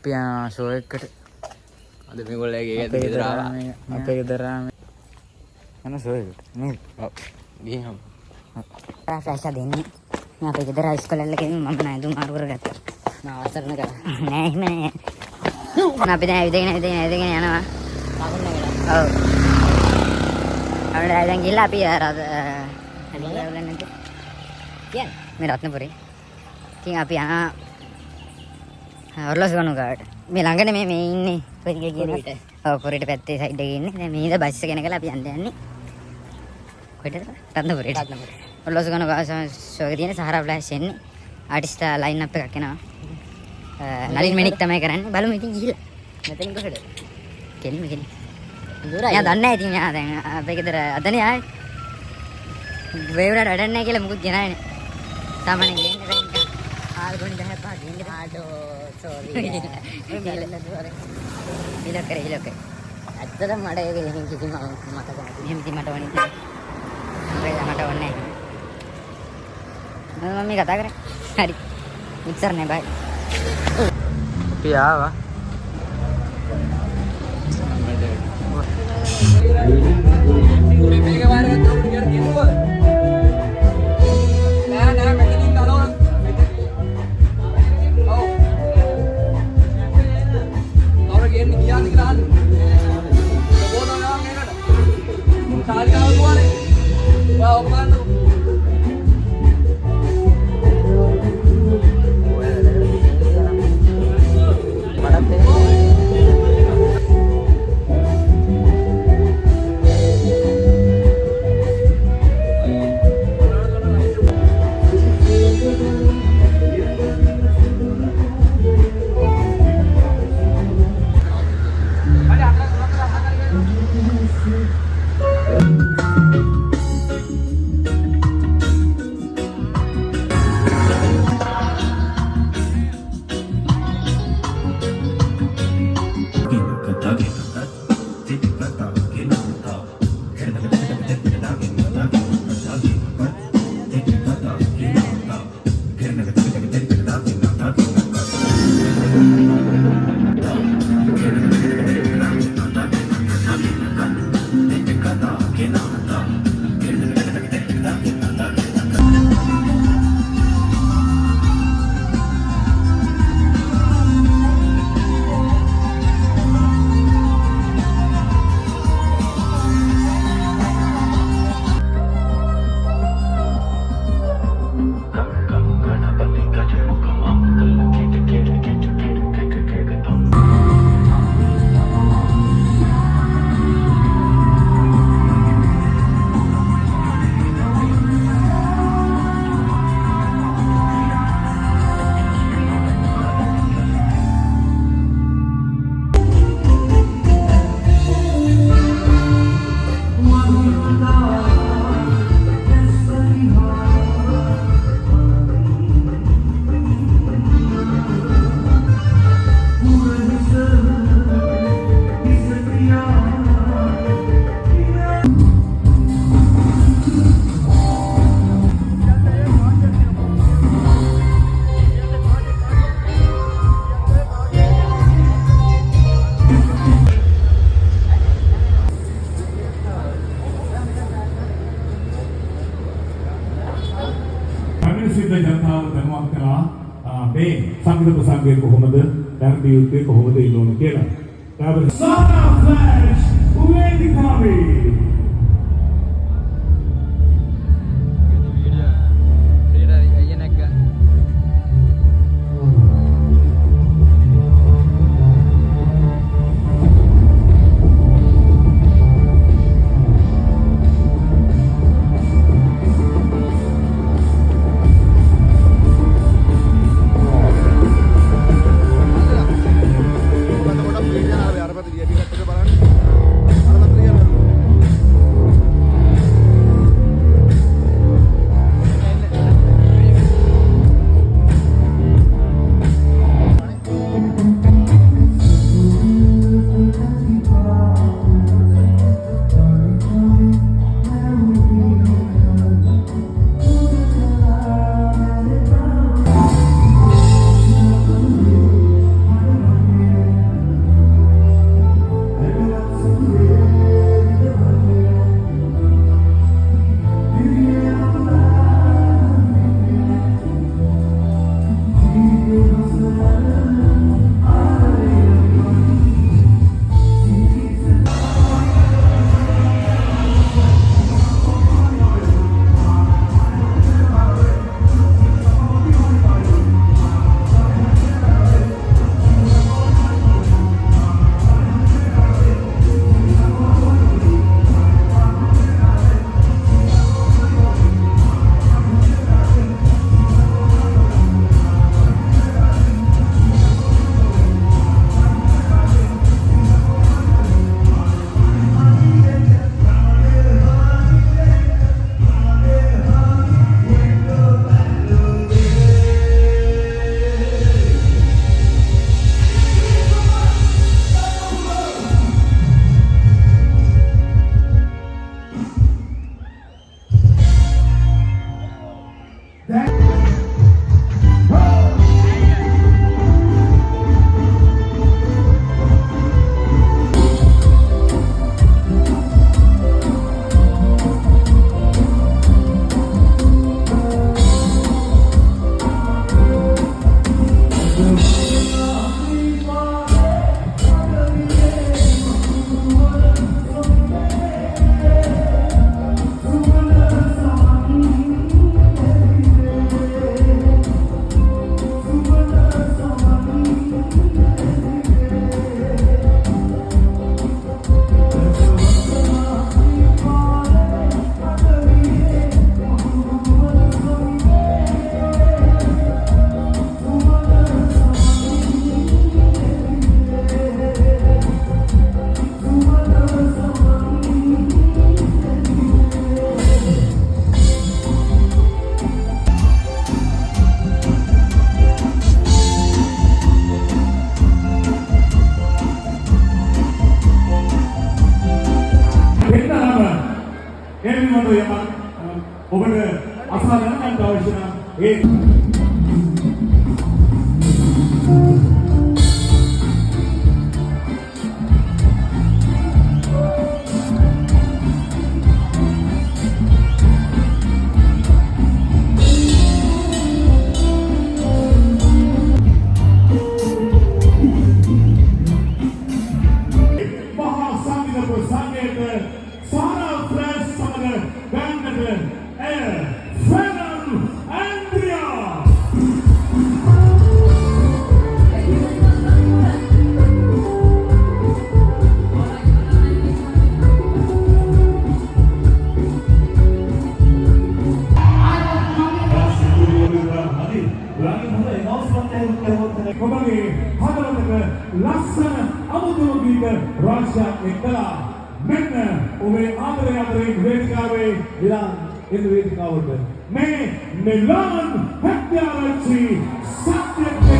අපි යනවා ෂෝ එකකට. අද මේගොල්ලෝගේ අපේ ගෙදර යන ෂෝ එකට නේද? ඔව්. ගියහම. ෆ්ලෑෂ් දෙන්නේ. මම අපේ ගෙදර ඉස්කෝලේ ගිහින් මම නෑදුම් මාරු කරගත්තා. මම අවසරණ කරා. නෑ එහෙම නෑ. අපි දැන් ඇවිදගෙන යනවා. ඔව්. අපිට දැන් ගිහලා අපි මේ රත්නපුරේ. ඉතින් අපි යනවා ඔරලෝසු ගනු ගාවට. මේ ළඟනේ මේ ඉන්නේ. කොහෙද කියන විට. ඔව් පොරේට පැත්තේ සයිඩ් එකේ ඉන්නේ. දැන් මේ ඉඳ බස් එක ගෙනකලා අපි යන්නේ. කොහෙටද? රත්නපුරේට. ඔරලෝසු ගනු ගාව ෂෝ එකේ තියෙන සහරා ෆ්ලෑෂ් එන්නේ. ආටිස්ට්ලා ලයින් අප් එකක් එනවා. නලින් මෙනික් තමයි කරන්නේ. බලමු ඉතින් ගිහලා. මෙතනින් කොහෙද? කෙලින්ම. දුරයි. යා දන්නේ නැහැ ඉතින් යා දැන් අපේ ගෙදර අදනේ ආයේ. වේවුරට වැඩක් නැහැ කියලා මුකුත් ගෙනාවේ නැහැ. සාමාන්‍යයෙන් ගේන්නේ දැන් ආල්ගොනි 10 5 ගේන්නේ. ආඩෝ සෝරි. ඉලක්ක. ඇත්තටම මට ඒක එහෙම කිසිම මතක නැහැ. එහෙම ඉතින් මට වනේ නැහැ. මට වනේ නැහැ. මම මේ කතා කරන්නේ. හරි. ඉස්සර නේ බයි. අපි ආවා. සිද්ධ ජනතාව දැනුවත් කළා මේ සංගීත ප්‍රසංගයේ කොහොමද දැන් දියුත්තේ කොහොමද ඉන්නෝන කියලා. ඊට සාරා ෆ්ලෑෂ් වේදිකාවේ ඒ වෙනුවට යමක් ඔබට අසා දැනගන්න අවශ්‍ය නම් ඒ ඔබගේ හදවතක ලස්සන අමුතුම ගීත රාශියක් එක්කලා මෙන්න ඔබේ ආදරයෙන් වේදිකාවේ ඉලා එන වේදිකාවට මේ මෙලන් හැත්‍යාරච්චි සත්‍ය